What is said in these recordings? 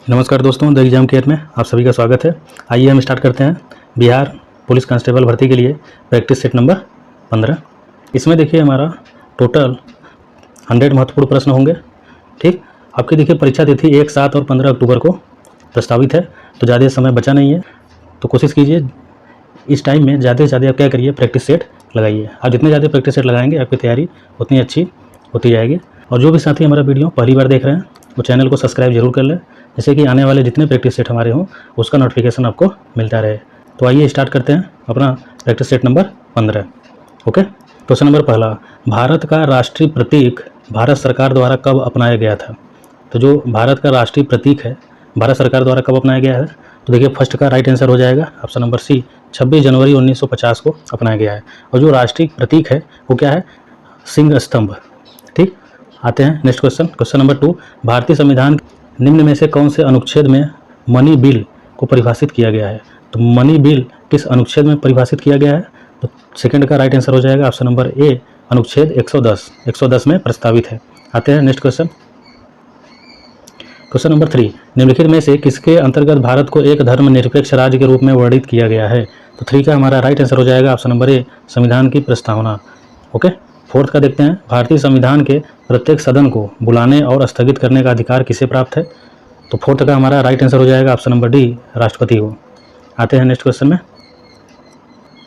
नमस्कार दोस्तों, the exam care में आप सभी का स्वागत है। आइए हम स्टार्ट करते हैं बिहार पुलिस कांस्टेबल भर्ती के लिए प्रैक्टिस सेट नंबर 15। इसमें देखिए हमारा टोटल 100 महत्वपूर्ण प्रश्न होंगे। ठीक, आपकी देखिए परीक्षा तिथि 1, 7 और 15 अक्टूबर को प्रस्तावित है, तो ज़्यादा समय बचा नहीं है। तो कोशिश कीजिए इस टाइम में ज़्यादा से ज़्यादा आप क्या करिए, प्रैक्टिस सेट लगाइए। आप जितने ज़्यादा प्रैक्टिस सेट लगाएंगे आपकी तैयारी उतनी अच्छी होती जाएगी। और जो भी साथी हमारा वीडियो पहली बार देख रहे हैं वो चैनल को सब्सक्राइब जरूर कर लें, जैसे कि आने वाले जितने प्रैक्टिस सेट हमारे हों उसका नोटिफिकेशन आपको मिलता रहे। तो आइए स्टार्ट करते हैं अपना practice set number 15। Okay, question number पहला, भारत का राष्ट्रीय प्रतीक भारत सरकार द्वारा कब अपनाया गया था? तो जो भारत का राष्ट्रीय प्रतीक है भारत सरकार द्वारा कब अपनाया गया है? तो देखिए फर्स्ट का राइट आंसर हो जाएगा ऑप्शन नंबर सी, 26 जनवरी 1950 को अपनाया गया है। और जो राष्ट्रीय प्रतीक है वो क्या है? सिंह स्तंभ। ठीक, आते हैं नेक्स्ट क्वेश्चन। क्वेश्चन नंबर 2, भारतीय संविधान निम्न में से कौन से अनुच्छेद में मनी बिल को परिभाषित किया गया है? तो मनी बिल किस अनुच्छेद में परिभाषित किया गया है? तो सेकंड का राइट आंसर हो जाएगा ऑप्शन नंबर ए, अनुच्छेद 110 में प्रस्तावित है। आते हैं नेक्स्ट क्वेश्चन। क्वेश्चन नंबर 3, निम्नलिखित में से किसके अंतर्गत भारत को एक धर्मनिरपेक्ष राज्य के रूप में वर्णित किया गया है? तो 3 का हमारा राइट आंसर हो जाएगा ऑप्शन नंबर ए, संविधान की प्रस्तावना। ओके, फोर्थ का देखते हैं, भारतीय संविधान के प्रत्येक सदन को बुलाने और स्थगित करने का अधिकार किसे प्राप्त है? तो फोर्थ का हमारा राइट आंसर हो जाएगा ऑप्शन नंबर डी, राष्ट्रपति को। आते हैं नेक्स्ट क्वेश्चन में।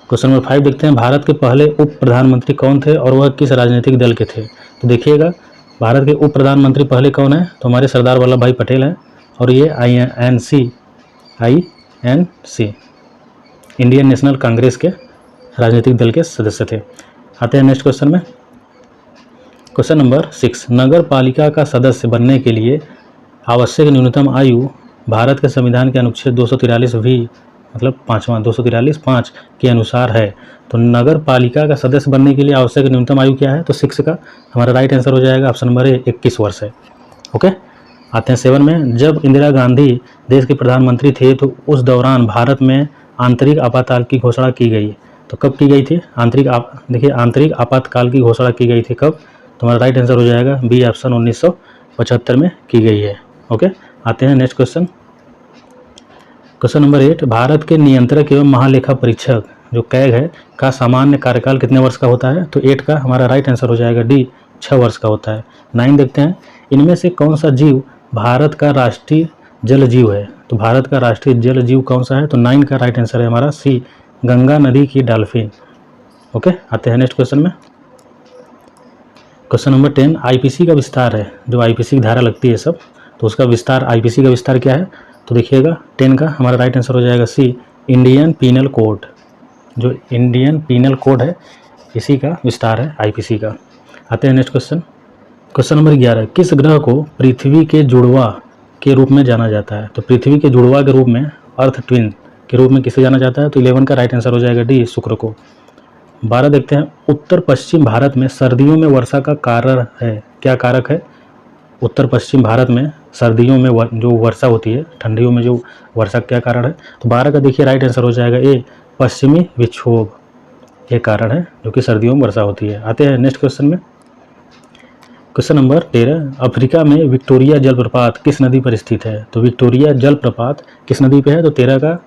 क्वेश्चन नंबर 5 देखते हैं, भारत के पहले उप प्रधानमंत्री कौन थे और वह किस राजनीतिक दल के थे? तो देखिएगा भारत के उप प्रधानमंत्री पहले कौन है? तो हमारे सरदार वल्लभ भाई पटेल हैं, और ये INC इंडियन नेशनल कांग्रेस के राजनीतिक दल के सदस्य थे। आते हैं नेक्स्ट क्वेश्चन में। क्वेश्चन नंबर 6, नगर पालिका का सदस्य बनने के लिए आवश्यक न्यूनतम आयु भारत के संविधान के अनुच्छेद 243 भी मतलब 243(5) के अनुसार है। तो नगर पालिका का सदस्य बनने के लिए आवश्यक न्यूनतम आयु क्या है? तो 6 का हमारा राइट आंसर हो जाएगा ऑप्शन नंबर ए, 21 वर्ष है। ओके, आते हैं 7 में, जब इंदिरा गांधी देश के प्रधानमंत्री थे तो उस दौरान भारत में आंतरिक आपातकाल की घोषणा की गई। तो कब की गई थी? आंतरिक आपातकाल की घोषणा की गई थी कब? तो हमारा राइट आंसर हो जाएगा बी ऑप्शन, 1975 में की गई है। ओके, आते हैं next question. Question number 8, Bharat के नियंत्रक एवं महालेखा परीक्षक जो कैग है का सामान्य कार्यकाल कितने वर्ष का होता है? तो 8 का हमारा राइट आंसर हो जाएगा डी, 6 वर्ष का होता है। 9 देखते हैं, इनमें से कौन सा जीव भारत का राष्ट्रीय जल जीव है? तो भारत का राष्ट्रीय जल जीव कौन सा है? तो 9 का राइट आंसर है हमारा सी, गंगा नदी की डॉल्फिन। ओके, आते हैं नेक्स्ट क्वेश्चन में। क्वेश्चन नंबर 10, IPC का विस्तार है, जो IPC की धारा लगती है सब, तो उसका विस्तार, IPC का विस्तार क्या है? तो देखिएगा 10 का हमारा राइट आंसर हो जाएगा सी, इंडियन पीनल कोड। जो इंडियन पीनल कोड है इसी का विस्तार है IPC का। आते हैं नेक्स्ट क्वेश्चन। क्वेश्चन नंबर 11, किस ग्रह को पृथ्वी के जुड़वा के रूप में जाना जाता है? तो पृथ्वी के जुड़वा के रूप में, अर्थ ट्विन के रूप में किसे जाना जाता है? तो 11 का राइट आंसर हो जाएगा डी, शुक्र को। 12 देखते हैं, उत्तर पश्चिम भारत में सर्दियों में वर्षा का कारण है, क्या कारक है? उत्तर पश्चिम भारत में सर्दियों में जो वर्षा होती है, ठंडियों में जो वर्षा, क्या कारण है? तो 12 का देखिए राइट आंसर हो जाएगा ए, पश्चिमी विक्षोभ, ये कारण है जो कि सर्दियों में वर्षा होती है। आते हैं नेक्स्ट क्वेश्चन में। क्वेश्चन नंबर 13, अफ्रीका में विक्टोरिया जलप्रपात किस नदी पर स्थित है? तो विक्टोरिया जलप्रपात किस नदी पे है? तो 13 का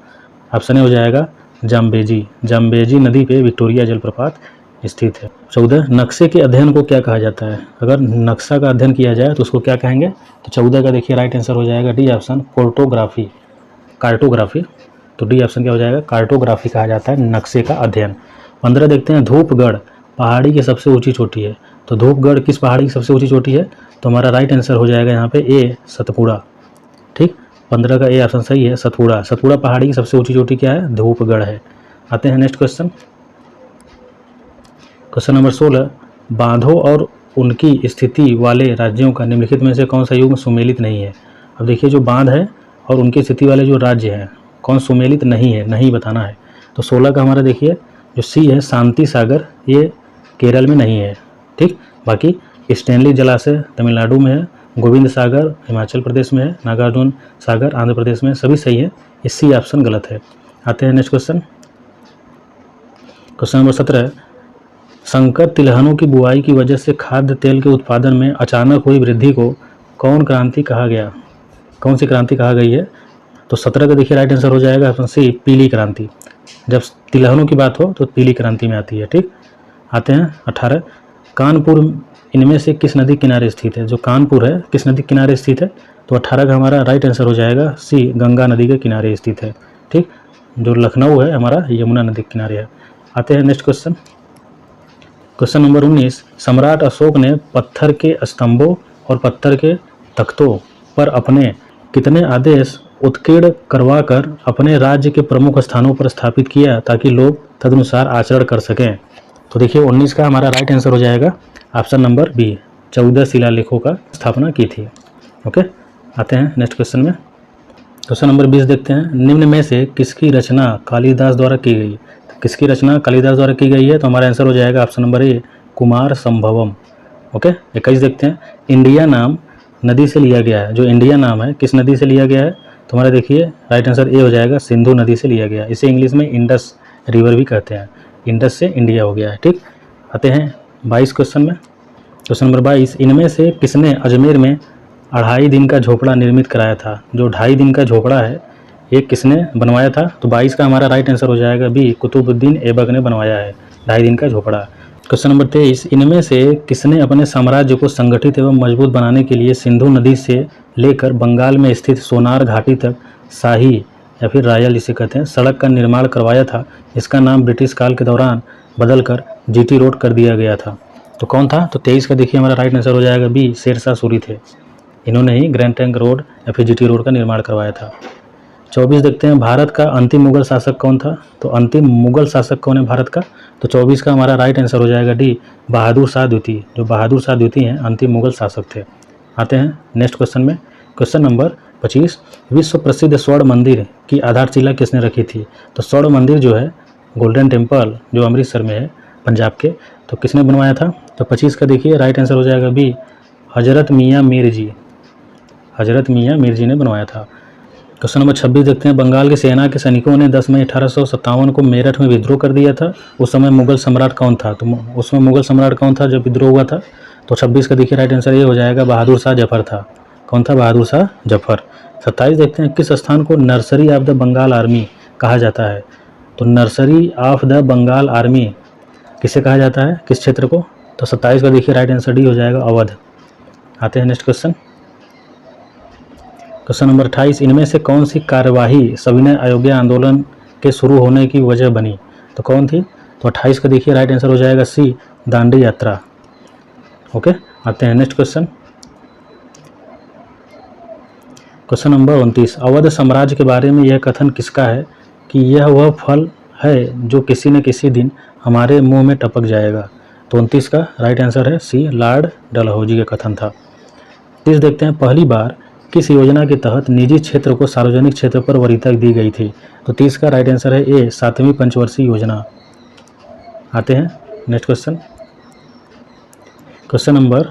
ऑप्शन हो जाएगा जाम्बेजी नदी पे विक्टोरिया जलप्रपात स्थित है। 14, नक्शे के अध्ययन को क्या कहा जाता है? अगर नक्शा का अध्ययन किया जाए तो उसको क्या कहेंगे? तो 14 का देखिए राइट आंसर हो जाएगा डी ऑप्शन, कार्टोग्राफी। तो डी ऑप्शन क्या हो जाएगा? कार्टोग्राफी कहा जाता है नक्शे का अध्ययन। 15 देखते हैं, धूपगढ़ पहाड़ी की सबसे ऊंची चोटी है। तो धूपगढ़ किस पहाड़ी की सबसे ऊंची चोटी है? तो हमारा राइट आंसर हो जाएगा यहाँ पे ए, सतपुड़ा। ठीक, 15 का ए ऑप्शन सही है, सतपुड़ा पहाड़ी की सबसे ऊंची चोटी क्या है? धूपगढ़ है। आते हैं नेक्स्ट क्वेश्चन। क्वेश्चन नंबर 16, बांधों और उनकी स्थिति वाले राज्यों का निम्नलिखित में से कौन सा युग्म सुमेलित नहीं है? अब देखिए जो बांध है और उनकी स्थिति वाले जो राज्य हैं कौन सुमेलित नहीं है, नहीं बताना है। तो 16 का हमारा देखिए जो सी है, शांति सागर, ये केरल में नहीं है। ठीक, बाकी स्टैनली जलाशय तमिलनाडु में है, गोविंद सागर हिमाचल प्रदेश में है, नागार्जुन सागर आंध्र प्रदेश में, सभी सही है, इस सी ऑप्शन गलत है। आते हैं नेक्स्ट क्वेश्चन। क्वेश्चन नंबर 17, संकर तिलहनों की बुआई की वजह से खाद्य तेल के उत्पादन में अचानक हुई वृद्धि को कौन क्रांति कहा कौन सी क्रांति कहा गई है? तो 17 का देखिए राइट आंसर हो जाएगा ऑप्शन सी, पीली क्रांति। जब तिलहनों की बात हो तो पीली क्रांति में आती है। ठीक, आते हैं 18, कानपुर इनमें से किस नदी किनारे स्थित है? जो कानपुर है किस नदी किनारे स्थित है? तो 18 का हमारा राइट आंसर हो जाएगा सी, गंगा नदी के किनारे स्थित है। ठीक, जो लखनऊ है हमारा यमुना नदी के किनारे है। आते हैं नेक्स्ट क्वेश्चन, क्वेश्चन नंबर 19, सम्राट अशोक ने पत्थर के स्तंभों और पत्थर के तख्तों पर अपने कितने आदेश उत्कीर्ण करवाकर अपने राज्य के प्रमुख स्थानों पर स्थापित किया ताकि लोग तदनुसार आचरण कर सकें? तो देखिए 19 का हमारा राइट आंसर हो जाएगा ऑप्शन नंबर बी, 14 शिलालेखों का स्थापना की थी। ओके, आते हैं नेक्स्ट क्वेश्चन में। क्वेश्चन नंबर 20 देखते हैं, निम्न में से किसकी रचना कालिदास द्वारा की गई? किसकी रचना कालिदास द्वारा की गई है? तो हमारा आंसर हो जाएगा ऑप्शन नंबर ए, कुमार संभवम। ओके, 21 देखते हैं, इंडिया नाम नदी से लिया गया है। जो इंडिया नाम है किस नदी से लिया गया है? तो हमारा देखिए राइट आंसर ए हो जाएगा, सिंधु नदी से लिया गया है। इसे इंग्लिश में इंडस रिवर भी कहते हैं। इंडस से इंडिया हो गया है। ठीक, आते हैं 22 क्वेश्चन में। क्वेश्चन नंबर 22, इनमें से किसने अजमेर में 2.5 दिन का झोपड़ा निर्मित कराया था? जो 2.5 दिन का झोपड़ा है ये किसने बनवाया था? तो 22 का हमारा राइट आंसर हो जाएगा बी, कुतुबुद्दीन ऐबक ने बनवाया है 2.5 दिन का झोपड़ा। क्वेश्चन नंबर 23, इनमें से किसने अपने साम्राज्य को संगठित एवं मजबूत बनाने के लिए सिंधु नदी से लेकर बंगाल में स्थित सोनार घाटी तक शाही या फिर रॉयल जिसे कहते हैं सड़क का निर्माण करवाया था? इसका नाम ब्रिटिश काल के दौरान बदलकर जीटी रोड कर दिया गया था। तो कौन था? तो 23 का देखिए हमारा राइट आंसर हो जाएगा बी, शेरशाह सूरी थे। इन्होंने ही ग्रैंड ट्रंक रोड या फिर जीटी रोड का निर्माण करवाया था। 24 देखते हैं, भारत का अंतिम मुगल शासक कौन था? तो अंतिम मुगल शासक कौन है भारत का? तो 24 का हमारा राइट आंसर हो जाएगा डी, बहादुर शाह द्वितीय। जो बहादुर शाह द्वितीय हैं अंतिम मुगल शासक थे। आते हैं नेक्स्ट क्वेश्चन में। क्वेश्चन नंबर 25, विश्व प्रसिद्ध स्वर्ण मंदिर की आधारशिला किसने रखी थी? तो स्वर्ण मंदिर जो है गोल्डन टेम्पल जो अमृतसर में है पंजाब के, तो किसने बनवाया था? तो 25 का देखिए राइट आंसर हो जाएगा बी, हजरत मियाँ मीर जी। हजरत मियाँ मीर जी ने बनवाया था। क्वेश्चन नंबर 26 देखते हैं, बंगाल की सेना के सैनिकों ने 10 मई 1857 को मेरठ में विद्रोह कर दिया था। उस समय मुगल सम्राट कौन था? तो उसमें मुगल सम्राट कौन था जब विद्रोह हुआ था? तो 26 का देखिए राइट आंसर ये हो जाएगा, बहादुर शाह जफर था। कौन था? बहादुर शाह जफर। 27 देखते हैं, किस स्थान को nursery of the Bengal army कहा जाता है? तो nursery of the Bengal army किसे कहा जाता है, किस क्षेत्र को? तो 27 का देखिए राइट आंसर डी हो जाएगा, अवध। आते हैं नेक्स्ट क्वेश्चन। क्वेश्चन नंबर 28, इनमें से कौन सी कार्यवाही सविनय अयोध्या आंदोलन के शुरू होने की वजह बनी? तो कौन थी? तो 28 का देखिए राइट आंसर हो जाएगा सी, दांडी यात्रा। ओके, आते हैं next question. Question number 29, Awadh साम्राज्य के बारे में यह कथन किसका है कि यह वह फल है जो किसी न किसी दिन हमारे मुंह में टपक जाएगा? तो 29 का राइट आंसर है सी, लॉर्ड डलहौजी का कथन था। 30 देखते हैं, पहली बार किस योजना के तहत निजी क्षेत्र को सार्वजनिक क्षेत्र पर वरीयता दी गई थी? तो 30 का राइट आंसर है ए, 7वीं पंचवर्षीय योजना। आते हैं next question. Question number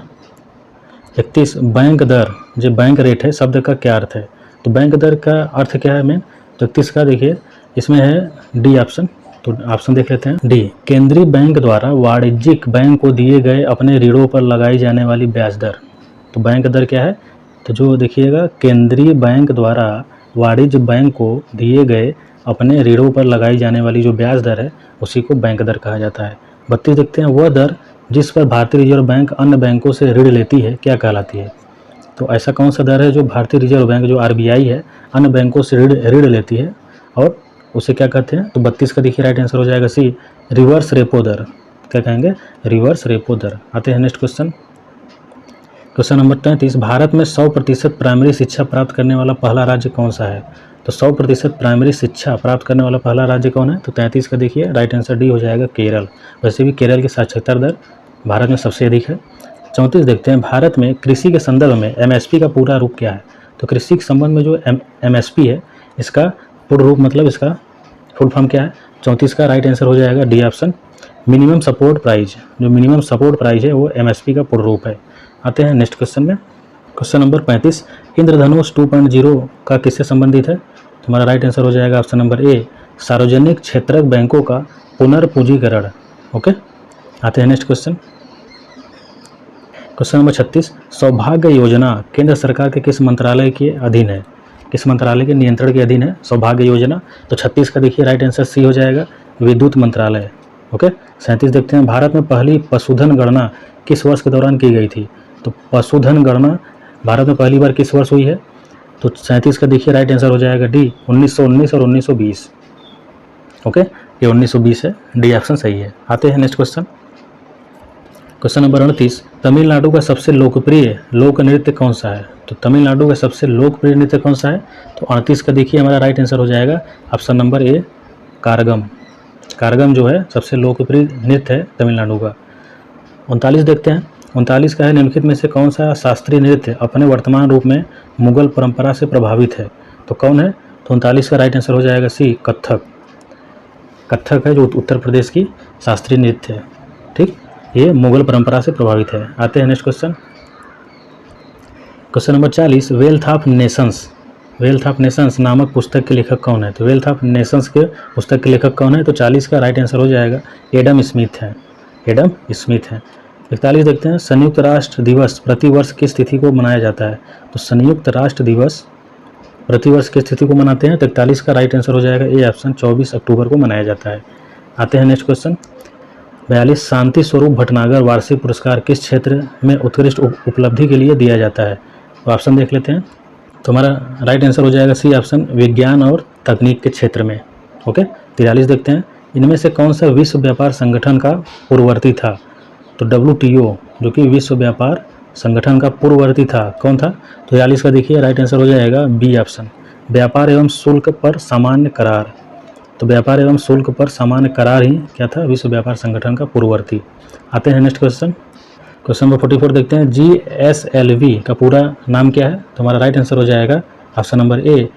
31, bank दर जो बैंक रेट है शब्द का क्या अर्थ है? तो बैंक दर का अर्थ क्या है मैम? तो 31 का देखिए इसमें है डी ऑप्शन। तो ऑप्शन देख लेते हैं, डी, केंद्रीय बैंक द्वारा वाणिज्यिक बैंक को दिए गए अपने ऋणों पर लगाई जाने वाली ब्याज दर। तो बैंक दर क्या है? तो जो देखिएगा केंद्रीय बैंक द्वारा वाणिज्य बैंक को दिए गए अपने ऋणों पर लगाई जाने वाली जो ब्याज दर है उसी को बैंक दर कहा जाता है। 32 देखते हैं, वह दर जिस पर भारतीय रिजर्व बैंक अन्य बैंकों से ऋण लेती है क्या कहलाती है? तो ऐसा कौन सा दर है जो भारतीय रिजर्व बैंक जो आरबीआई है अन्य बैंकों से ऋण लेती है और उसे क्या कहते हैं? तो 32 का देखिए राइट आंसर हो जाएगा सी, रिवर्स रेपो दर। क्या कहेंगे? रिवर्स रेपो दर। आते हैं next question. Question number 33, Bharat में 100% प्राइमरी शिक्षा प्राप्त करने वाला पहला राज्य कौन सा है? तो 100% प्राइमरी शिक्षा प्राप्त करने वाला पहला राज्य कौन है? तो 33 का देखिए राइट आंसर डी हो जाएगा, केरल। वैसे भी केरल की साक्षरता दर भारत में सबसे अधिक है। 34 देखते हैं, भारत में कृषि के संदर्भ में एमएसपी का पूरा रूप क्या है? तो कृषि के संबंध में जो एमएसपी है इसका पूर्ण रूप मतलब इसका फुल फॉर्म क्या है? 34 का राइट आंसर हो जाएगा D option, minimum support price. जो मिनिमम सपोर्ट प्राइस है वो एमएसपी का पूर्ण रूप है। आते हैं नेक्स्ट क्वेश्चन में। क्वेश्चन नंबर 35, इंद्रधनुष 2.0 का किससे संबंधित है? तो हमारा राइट आंसर हो जाएगा ऑप्शन नंबर ए, सार्वजनिक क्षेत्रक बैंकों का पुनर्पूंजीकरण। ओके, आते हैं नेक्स्ट क्वेश्चन। क्वेश्चन नंबर 36, सौभाग्य योजना केंद्र सरकार के किस मंत्रालय के अधीन है, किस मंत्रालय के नियंत्रण के अधीन है सौभाग्य योजना? तो 36 का देखिए राइट आंसर सी हो जाएगा, विद्युत मंत्रालय। ओके। 37 देखते हैं, भारत में पहली पशुधन गणना किस वर्ष के दौरान की गई थी? तो पशुधन गणना भारत में पहली बार किस वर्ष हुई है? तो 37 का देखिए राइट आंसर हो जाएगा डी, 1919 और 1920। ओके, ये 1920 है, डी ऑप्शन सही है। आते हैं next question. Question number 38, Tamil Nadu का सबसे लोकप्रिय लोक नृत्य कौन सा है? तो तमिलनाडु का सबसे लोकप्रिय नृत्य कौन सा है? तो 38 का देखिए हमारा राइट आंसर हो जाएगा ऑप्शन नंबर ए, कारगम। कारगम जो है सबसे लोकप्रिय नृत्य है तमिलनाडु का। 39 देखते हैं, 39 का है, निम्नलिखित में से कौन सा शास्त्रीय नृत्य अपने वर्तमान रूप में मुगल परंपरा से प्रभावित है? तो कौन है? तो 39 का राइट आंसर हो जाएगा सी, कथक। कथक है जो उत्तर प्रदेश की शास्त्रीय नृत्य है। ठीक, ये मुगल परंपरा से प्रभावित है। आते हैं next question. Question number 40, wealth of Nations, wealth of Nations नामक पुस्तक के लेखक कौन है? तो वेल्थ ऑफ नेशंस के पुस्तक के लेखक कौन है? तो 40 का राइट आंसर हो जाएगा एडम स्मिथ है, एडम स्मिथ है। 41 देखते हैं, संयुक्त राष्ट्र दिवस प्रतिवर्ष किस तिथि को मनाया जाता है? तो संयुक्त राष्ट्र दिवस प्रतिवर्ष किस तिथि को मनाते हैं? तो 41 का राइट आंसर हो जाएगा ए ऑप्शन, 24 अक्टूबर को मनाया जाता है। आते हैं नेक्स्ट क्वेश्चन। 42, शांति स्वरूप भटनागर वार्षिक पुरस्कार किस क्षेत्र में उत्कृष्ट उपलब्धि के लिए दिया जाता है? तो ऑप्शन देख लेते हैं। तो हमारा राइट आंसर हो जाएगा सी ऑप्शन, विज्ञान और तकनीक के क्षेत्र में। ओके। 43 देखते हैं, इनमें से कौन सा विश्व व्यापार संगठन का पूर्ववर्ती था? तो WTO जो कि विश्व व्यापार संगठन का पूर्ववर्ती था, कौन था? तो 43 का देखिए राइट आंसर हो जाएगा बी ऑप्शन, व्यापार एवं शुल्क पर सामान्य करार। तो व्यापार एवं शुल्क पर सामान्य करार ही क्या था? विश्व व्यापार संगठन का पूर्ववर्ती। आते हैं नेक्स्ट क्वेश्चन। क्वेश्चन नंबर 44 देखते हैं, GSLV का पूरा नाम क्या है? तो हमारा राइट आंसर हो जाएगा ऑप्शन नंबर ए,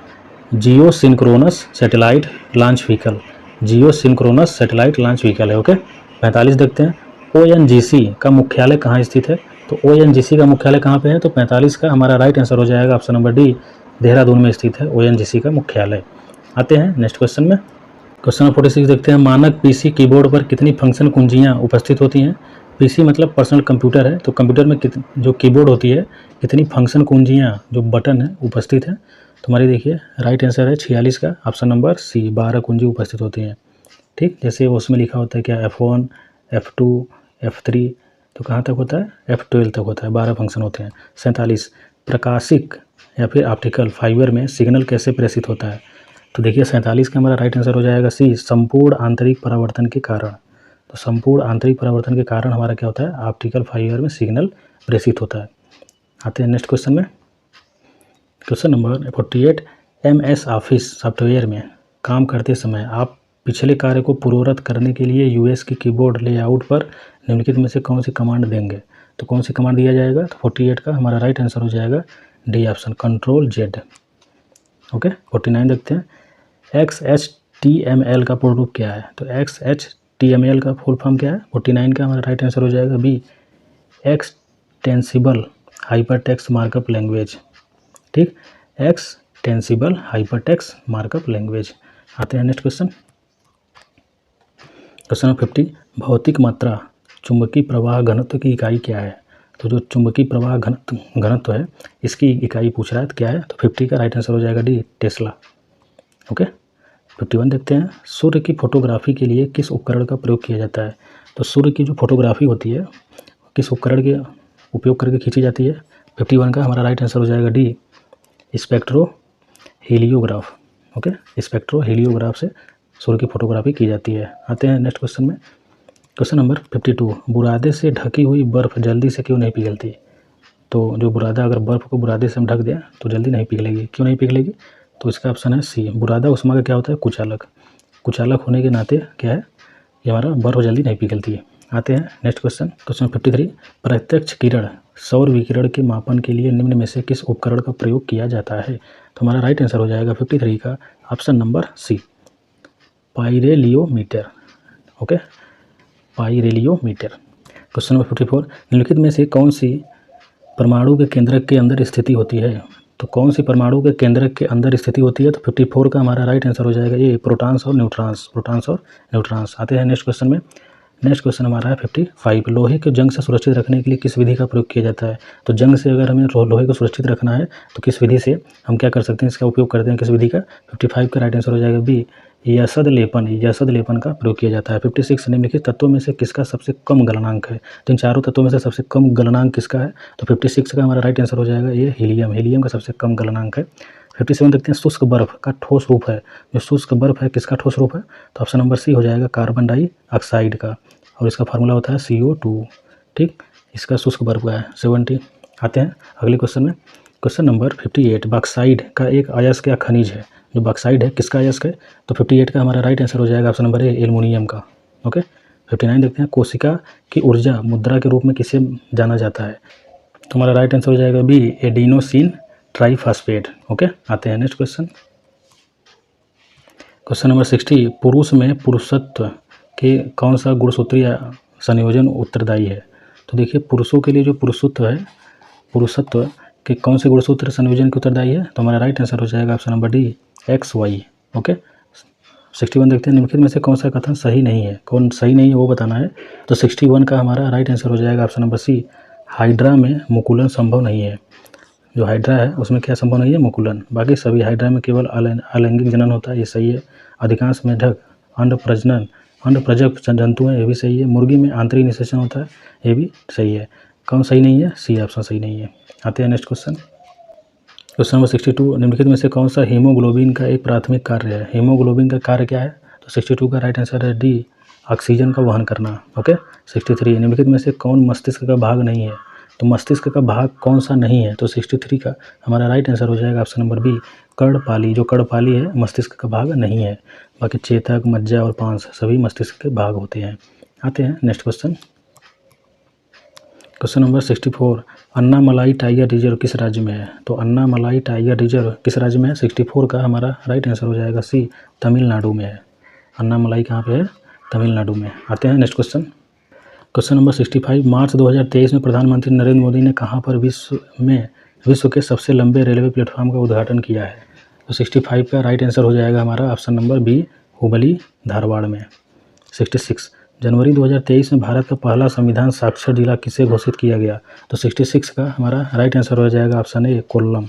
जियो सिंक्रोनस सैटेलाइट लॉन्च व्हीकल। जियो सिंक्रोनस सैटेलाइट लॉन्च व्हीकल है। ओके। 45 देखते हैं, ONGC का मुख्यालय कहाँ स्थित है? तो ONGC का मुख्यालय कहाँ पे है? तो 45 का हमारा राइट आंसर हो जाएगा ऑप्शन नंबर डी, देहरादून में स्थित है ONGC का मुख्यालय। आते हैं नेक्स्ट क्वेश्चन में। क्वेश्चन नंबर 46 देखते हैं, मानक PC कीबोर्ड पर कितनी फंक्शन कुंजियाँ उपस्थित होती हैं? PC मतलब पर्सनल कंप्यूटर है, तो कंप्यूटर में जो कीबोर्ड होती है कितनी फंक्शन कुंजियाँ जो बटन है उपस्थित है? तो हमारी देखिए राइट आंसर है 46 का ऑप्शन नंबर सी, 12 कुंजी उपस्थित होती हैं। ठीक, जैसे उसमें लिखा होता है क्या, F1, F2, F3, तो कहाँ तक होता है? F12 तक होता है, 12 फंक्शन होते हैं। 47, प्रकाशिक या फिर ऑप्टिकल फाइबर में सिग्नल कैसे प्रेषित होता है? तो देखिए 47 का हमारा राइट आंसर हो जाएगा सी, संपूर्ण आंतरिक परावर्तन के कारण। तो संपूर्ण आंतरिक परावर्तन के कारण हमारा क्या होता है? ऑप्टिकल फाइबर में सिग्नल प्रेषित होता है। आते हैं नेक्स्ट क्वेश्चन में। Question number 48, MS office software में काम करते समय आप पिछले कार्य को पूर्ववत करने के लिए US की कीबोर्ड लेआउट पर निम्नलिखित में से कौन सी कमांड देंगे? तो कौन सी कमांड दिया जाएगा? तो 48 का हमारा राइट आंसर हो जाएगा डी ऑप्शन, Ctrl+Z। ओके। 49 देखते हैं, XHTML का पूर्ण रूप क्या है? तो XHTML का फुल फॉर्म क्या है? 49 का हमारा राइट आंसर हो जाएगा B, extensible hypertext markup language. ठीक, एक्सटेंसिबल हाइपरटेक्स्ट मार्कअप लैंग्वेज। आते हैं नेक्स्ट क्वेश्चन। क्वेश्चन नंबर 50, भौतिक मात्रा चुंबकीय प्रवाह घनत्व की इकाई क्या है? तो जो चुंबकीय प्रवाह घनत्व है इसकी इकाई पूछ रहा है, तो क्या है? तो 50 का राइट आंसर हो जाएगा डी, टेस्ला। ओके। 51 देखते हैं, सूर्य की फोटोग्राफी के लिए किस उपकरण का प्रयोग किया जाता है? तो सूर्य की जो फोटोग्राफी होती है किस उपकरण के उपयोग करके खींची जाती है? 51 का हमारा राइट आंसर हो जाएगा डी, स्पेक्ट्रो हीलियोग्राफ। ओके, स्पेक्ट्रो हीलियोग्राफ से सूर्य की फोटोग्राफी की जाती है। आते हैं नेक्स्ट क्वेश्चन में। क्वेश्चन नंबर 52, बुरादे से ढकी हुई बर्फ़ जल्दी से क्यों नहीं पिघलती? तो जो बुरादा, अगर बर्फ़ को बुरादे से हम ढक दें तो जल्दी नहीं पिघलेगी। क्यों नहीं पिघलेगी? तो इसका ऑप्शन है सी, बुरादा उष्मा का क्या होता है? कुचालक। कुचालक होने के नाते क्या है, ये हमारा बर्फ़ जल्दी नहीं पिघलती है। आते हैं नेक्स्ट क्वेश्चन। क्वेश्चन 53, प्रत्यक्ष किरण सौर विकिरण के मापन के लिए निम्न में से किस उपकरण का प्रयोग किया जाता है? तो हमारा राइट आंसर हो जाएगा 53 का option number C, pyrheliometer. Okay, pyrheliometer. Question number 54, निम्नलिखित में से कौन सी परमाणु के केंद्रक के अंदर स्थिति होती है? तो कौन सी परमाणु के केंद्रक के अंदर स्थिति होती है? तो 54 का हमारा राइट आंसर हो जाएगा ये, प्रोटॉन्स और न्यूट्रॉन्स। प्रोटॉन्स और न्यूट्रॉन्स। आते हैं नेक्स्ट क्वेश्चन में। नेक्स्ट क्वेश्चन हमारा है 55, लोहे को जंग से सुरक्षित रखने के लिए किस विधि का प्रयोग किया जाता है। तो जंग से अगर हमें लोहे को सुरक्षित रखना है तो किस विधि से हम क्या कर सकते हैं, इसका उपयोग करते हैं किस विधि का। 55 का राइट आंसर हो जाएगा बी, यसद लेपन का प्रयोग किया जाता है। 56, निम्नलिखित तत्वों में से किसका सबसे कम गलनांक है। तो इन चारों तत्वों में से सबसे कम गलनांक किसका है, तो 56 का हमारा राइट आंसर हो जाएगा ये हीलियम का सबसे कम गलनांक है। 57 देखते हैं, शुष्क बर्फ का ठोस रूप है। जो शुष्क बर्फ है किसका ठोस रूप है, तो ऑप्शन नंबर सी हो जाएगा कार्बन डाइऑक्साइड का, और इसका फार्मूला होता है CO2। ठीक, इसका शुष्क बर्फ का है 70। आते हैं अगले क्वेश्चन में। क्वेश्चन नंबर 58, बॉक्साइड का एक अयस्क या खनिज है। जो बॉक्साइड है किसका अयस्क है, तो 58 का हमारा राइट आंसर हो जाएगा ऑप्शन नंबर ए, एल्युमिनियम का। ओके, 59 देखते हैं, कोशिका की ऊर्जा मुद्रा के रूप में किसे जाना जाता है। तो हमारा राइट आंसर हो जाएगा बी, एडिनोसिन ट्राइफॉस्फेट। ओके, आते हैं नेक्स्ट क्वेश्चन। क्वेश्चन नंबर 60, पुरुष में पुरुषत्व के कौन सा गुणसूत्रीय संयोजन उत्तरदायी है। तो देखिए पुरुषों के लिए जो पुरुषत्व के कौन से गुणसूत्र संयोजन के उत्तरदायी है, तो हमारा राइट आंसर हो जाएगा option number D, XY। Okay, 61 देखते हैं, निम्नलिखित में से कौन सा कथन सही नहीं है, कौन सही नहीं है वो बताना है। तो 61 का हमारा राइट आंसर हो जाएगा ऑप्शन नंबर सी, हाइड्रा में मुकुलन संभव नहीं है। जो हाइड्रा है उसमें क्या संभव नहीं है, मुकुलन। बाकी सभी हाइड्रा में केवल अलैंगिक जनन होता है, ये सही है। अधिकांश मेढक अंड प्रजक जंतु हैं, ये भी सही है। मुर्गी में आंतरिक निषेचन होता है, ये भी सही है। कौन सही नहीं है, सी ऑप्शन सही नहीं है। आते हैं नेक्स्ट क्वेश्चन। क्वेश्चन नंबर 62, निम्नलिखित में से कौन सा हीमोग्लोबिन का एक प्राथमिक कार्य है। हीमोग्लोबिन का कार्य क्या है, तो 62 का राइट आंसर है डी, ऑक्सीजन का वहन करना। ओके, 63, निम्नलिखित में से कौन मस्तिष्क का भाग नहीं है। तो मस्तिष्क का भाग कौन सा नहीं है, तो 63 का हमारा राइट आंसर हो जाएगा ऑप्शन नंबर बी, कर्णपाली। जो कर्णपाली है मस्तिष्क का भाग नहीं है। बाकी चेतक, मज्जा और पांस सभी मस्तिष्क के भाग होते हैं। आते हैं next question. Question number 64, Annamalai tiger reserve किस राज्य में है। तो अन्नामलाई टाइगर रिजर्व किस राज्य में है, 64 का हमारा राइट आंसर हो जाएगा सी, तमिलनाडु में है। अन्नामलाई कहाँ पे है, तमिलनाडु में। आते हैं नेक्स्ट क्वेश्चन। क्वेश्चन नंबर 65, मार्च 2023 में प्रधानमंत्री नरेंद्र मोदी ने कहाँ पर विश्व के सबसे लंबे रेलवे प्लेटफॉर्म का उद्घाटन किया है। तो 65 का राइट आंसर हो जाएगा हमारा option number B, Hubli Dharwad में। 66, जनवरी 2023 में भारत का पहला संविधान साक्षर जिला किसे घोषित किया गया। तो 66 का हमारा राइट आंसर हो जाएगा ऑप्शन ए, कोल्लम।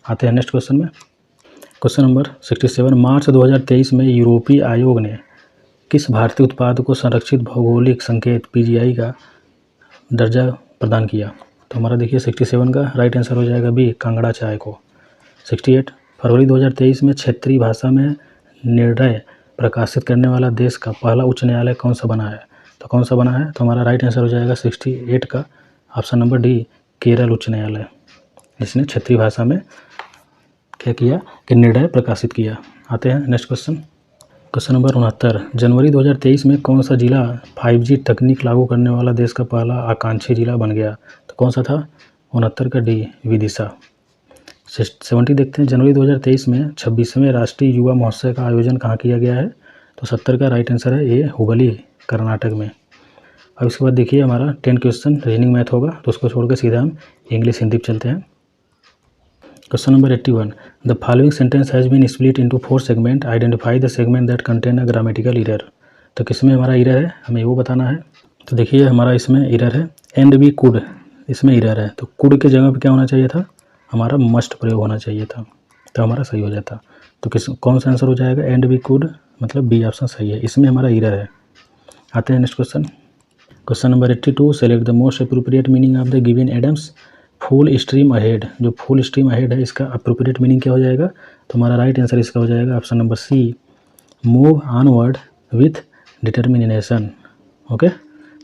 आते हैं नेक्स्ट क्वेश्चन में। क्वेश्चन नंबर 67, मार्च 2023 में यूरोपीय आयोग ने किस भारतीय उत्पाद को संरक्षित भौगोलिक संकेत PGI का दर्जा प्रदान किया। तो हमारा देखिए 67 का राइट आंसर हो जाएगा बी, कांगड़ा चाय को। 68, फरवरी 2023 में क्षेत्रीय भाषा में निर्णय प्रकाशित करने वाला देश का पहला उच्च न्यायालय कौन सा बना है। तो कौन सा बना है, तो हमारा राइट आंसर हो जाएगा 68 का ऑप्शन नंबर डी, केरल उच्च न्यायालय। इसने क्षेत्रीय भाषा में क्या किया कि निर्णय प्रकाशित किया। आते हैं नेक्स्ट क्वेश्चन। क्वेश्चन नंबर 69, जनवरी 2023 में कौन सा जिला 5G तकनीक लागू करने वाला देश का पहला आकांक्षी जिला बन गया। तो कौन सा था, 69 का डी, विदिशा। 70 देखते हैं, जनवरी 2023 में 26वें राष्ट्रीय युवा महोत्सव का आयोजन कहाँ किया गया है। तो 70 का राइट आंसर है ये, हुबली कर्नाटक में। अब इसके बाद देखिए हमारा 10 क्वेश्चन रीजनिंग मैथ होगा, तो उसको छोड़ के सीधा हम इंग्लिश हिंदी पर चलते हैं। Question number 81, the following sentence has been split into 4 segment, identify the segment that contain a grammatical error. तो किसमें हमारा एरर है, हमें वो बताना है। तो देखिए हमारा इसमें एरर है, एंड बी कुड, इसमें एरर है। तो कुड के जगह पे क्या होना चाहिए था, हमारा मस्ट प्रयोग होना चाहिए था, तो हमारा सही हो जाता। तो कौन सा आंसर हो जाएगा, एंड बी कुड, मतलब बी ऑप्शन सही है, इसमें हमारा एरर है। आते हैं next question. Question number 82, select the most appropriate meaning of the given idioms full stream ahead. जो फुल स्ट्रीम अहेड है इसका अप्रोप्रिएट मीनिंग क्या हो जाएगा, तो हमारा राइट आंसर इसका हो जाएगा option number C, move onward with determination. Okay,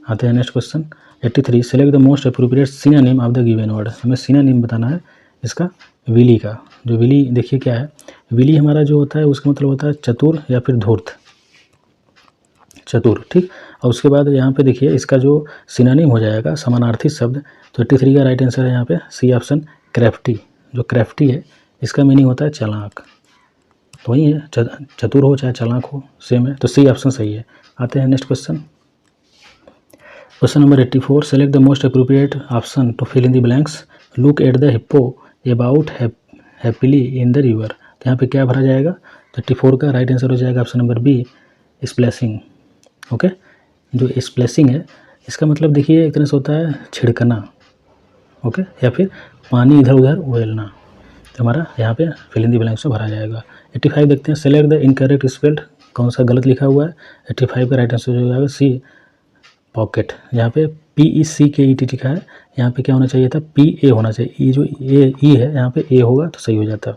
आते हैं next question. 83, select the most appropriate synonym of the given word. हमें सिनोनिम बताना है इसका विली का। जो विली देखिए क्या है, विली हमारा जो होता है उसका मतलब होता है चतुर या फिर धूर्त, चतुर। ठीक, और उसके बाद यहाँ पे देखिए इसका जो सिनोनिम हो जाएगा समानार्थी शब्द। तो 83 का राइट आंसर है यहाँ पे सी ऑप्शन, क्राफ्टी। जो क्राफ्टी है इसका मीनिंग होता है चालाक, तो वही है, चतुर हो चाहे चालाक हो सेम है, तो सी ऑप्शन सही है। आते हैं next question. Question number 84, select the most appropriate option to fill in the blanks, look at the hippo about happily in the river. तो यहाँ पे क्या भरा जाएगा, तो 84 का राइट आंसर हो जाएगा option number B, splashing. Okay, जो स्प्लैशिंग है इसका मतलब देखिए एक तरह से होता है छिड़कना, ओके, या फिर पानी इधर उधर उड़ेलना। तो हमारा यहाँ पे फिल इन द ब्लैंक्स में भरा जाएगा। 85 देखते हैं, सेलेक्ट द इनकरेक्ट स्पेल्ड, कौन सा गलत लिखा हुआ है। 85 का राइट आंसर हो जाएगा सी पॉकेट। यहाँ पे PECKET लिखा है, यहाँ पे क्या होना चाहिए था, PA होना चाहिए। ये जो E है यहाँ पे A होगा तो सही हो जाता।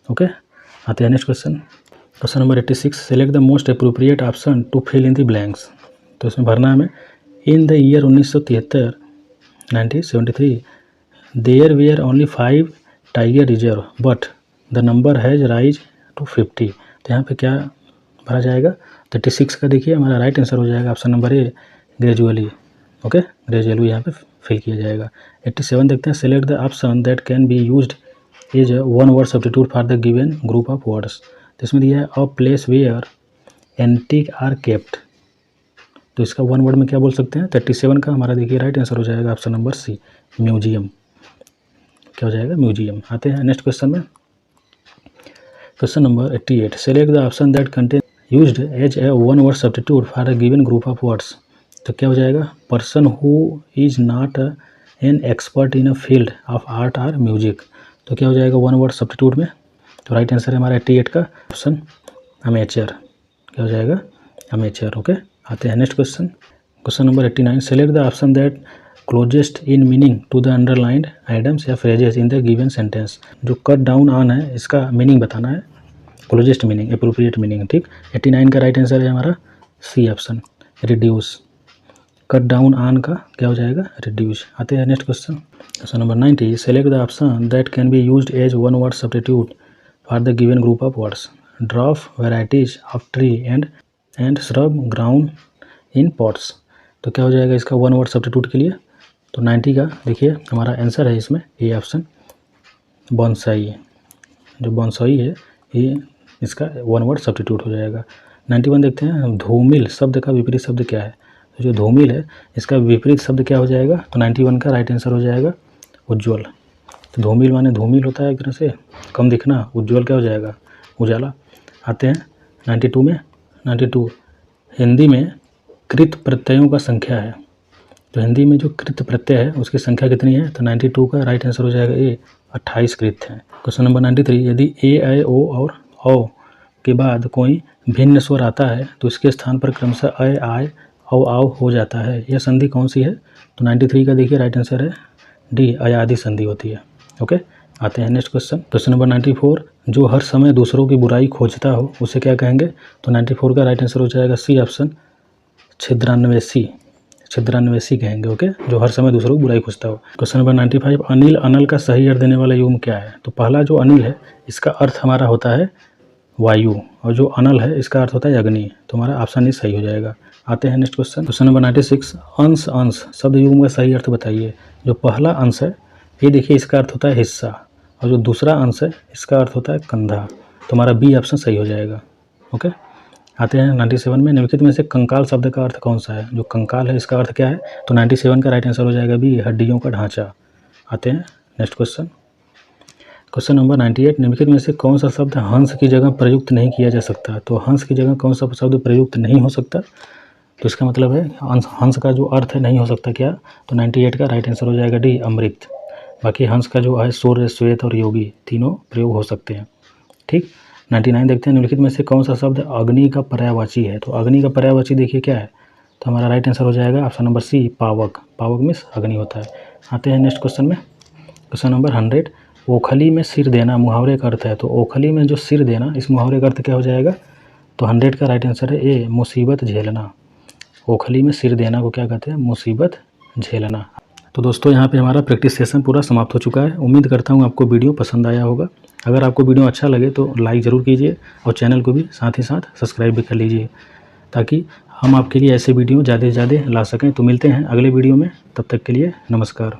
ओके, आते हैं next question. Question number 86, select the most appropriate option to fill in the blanks. तो इसमें भरना है हमें। In the year 1973 1973 there were only 5 tiger reserve but the number has rise to 50। तो यहाँ पे क्या भरा जाएगा, 36 का देखिए हमारा राइट आंसर हो जाएगा option number A gradually. Okay, gradually यहाँ पे फिल किया जाएगा। 87 देखते हैं, select the option that can be used as one word substitute for the given group of words. तो इसमें दिया है a place where antique are kept. तो इसका वन वर्ड में क्या बोल सकते हैं, 37 का हमारा देखिए राइट आंसर हो जाएगा ऑप्शन नंबर सी म्यूजियम। क्या हो जाएगा, म्यूजियम। आते हैं नेक्स्ट क्वेश्चन में। Question number 88, select the option that contain used as a one word substitute for a given group of words. तो क्या हो जाएगा, person who is not an expert in a field of art or music. तो क्या हो जाएगा one word substitute में, तो राइट आंसर है हमारा 88 का ऑप्शन अमेचर। क्या हो जाएगा, अमेचर। ओके, आते हैं next question. Question number 89, select the option that closest in meaning to the underlined items या phrases in the given sentence. जो कट डाउन ऑन है इसका मीनिंग बताना है, क्लोजेस्ट मीनिंग, अप्रोप्रिएट मीनिंग। ठीक, 89 का राइट आंसर है हमारा C option reduce. Cut down on का क्या हो जाएगा, रिड्यूस। आते हैं next question. Question number 90, select the option that can be used as one word substitute for the given group of words. Drop varieties of tree and shrub ground in pots. तो क्या हो जाएगा इसका one word substitute के लिए, तो 90 का देखिए हमारा आंसर है इसमें ए ऑप्शन बॉन्साई। जो बॉन्साई है ये इसका वन वर्ड सब्स्टिट्यूट हो जाएगा। 91 देखते हैं, धूमिल शब्द का विपरीत शब्द क्या है। तो जो धूमिल है इसका विपरीत शब्द क्या हो जाएगा, तो 91 का राइट आंसर हो जाएगा उज्ज्वल। तो धूमिल माने धूमिल होता है एक तरह से कम दिखना, उज्ज्वल क्या हो जाएगा, उजाला। आते हैं 92 में। 92 हिंदी में कृत प्रत्ययों का संख्या है। तो हिंदी में जो कृत प्रत्यय है उसकी संख्या कितनी है, तो 92 का राइट आंसर हो जाएगा ए 28 कृत है। क्वेश्चन नंबर 93, यदि ए ऐ ओ और औ के बाद कोई भिन्न स्वर आता है तो इसके स्थान पर क्रमशः अ आय औ आओ हो जाता है, यह संधि कौन सी है। तो 93 का देखिए राइट आंसर है डी अयादि संधि होती है। ओके, आते हैं नेक्स्ट क्वेश्चन। क्वेश्चन नंबर 94, जो हर समय दूसरों की बुराई खोजता हो उसे क्या कहेंगे। तो 94 का राइट आंसर हो जाएगा सी ऑप्शन छिद्रान्वेषी। छिद्रान्वेषी कहेंगे। ओके, जो हर समय दूसरों की बुराई खोजता हो। क्वेश्चन नंबर 95, अनिल अनल का सही अर्थ देने वाला युग्म क्या है। तो पहला जो अनिल है इसका अर्थ हमारा होता है वायु, और जो अनल है इसका अर्थ होता है अग्नि। तो हमारा ऑप्शन ए सही हो जाएगा। आते हैं नेक्स्ट क्वेश्चन। क्वेश्चन नंबर 96, अंश अंश शब्द युग्म का सही अर्थ बताइए। जो पहला अंश है ये देखिए इसका अर्थ होता है हिस्सा, और जो दूसरा अंश है इसका अर्थ होता है कंधा। तो हमारा बी ऑप्शन सही हो जाएगा। ओके, आते हैं 97 में। निम्नलिखित में से कंकाल शब्द का अर्थ कौन सा है। जो कंकाल है इसका अर्थ क्या है, तो 97 का राइट आंसर हो जाएगा बी हड्डियों का ढांचा। आते हैं नेक्स्ट क्वेश्चन। क्वेश्चन नंबर 98, निम्नलिखित में से कौन सा शब्द हंस की जगह प्रयुक्त नहीं किया जा सकता। तो हंस की जगह कौन सा शब्द प्रयुक्त नहीं हो सकता, तो इसका मतलब है हंस का जो अर्थ है नहीं हो सकता क्या, तो 98 का राइट आंसर हो जाएगा डी अमृत। बाकी हंस का जो है सूर्य, श्वेत और योगी तीनों प्रयोग हो सकते हैं। ठीक, 99 देखते हैं, निम्नलिखित में से कौन सा शब्द अग्नि का पर्यायवाची है। तो अग्नि का पर्यायवाची देखिए क्या है, तो हमारा राइट आंसर हो जाएगा ऑप्शन नंबर सी पावक। पावक में अग्नि होता है। आते हैं नेक्स्ट क्वेश्चन में। क्वेश्चन नंबर 100, ओखली में सिर देना मुहावरे का अर्थ है। तो ओखली में जो सिर देना इस मुहावरे का अर्थ क्या हो जाएगा, तो 100 का राइट आंसर है ए मुसीबत झेलना। ओखली में सिर देना को क्या कहते हैं, मुसीबत झेलना। तो दोस्तों यहाँ पे हमारा प्रैक्टिस सेशन पूरा समाप्त हो चुका है। उम्मीद करता हूँ आपको वीडियो पसंद आया होगा। अगर आपको वीडियो अच्छा लगे तो लाइक ज़रूर कीजिए और चैनल को भी साथ ही साथ सब्सक्राइब भी कर लीजिए, ताकि हम आपके लिए ऐसे वीडियो ज़्यादा से ज़्यादा ला सकें। तो मिलते हैं अगले वीडियो में, तब तक के लिए नमस्कार।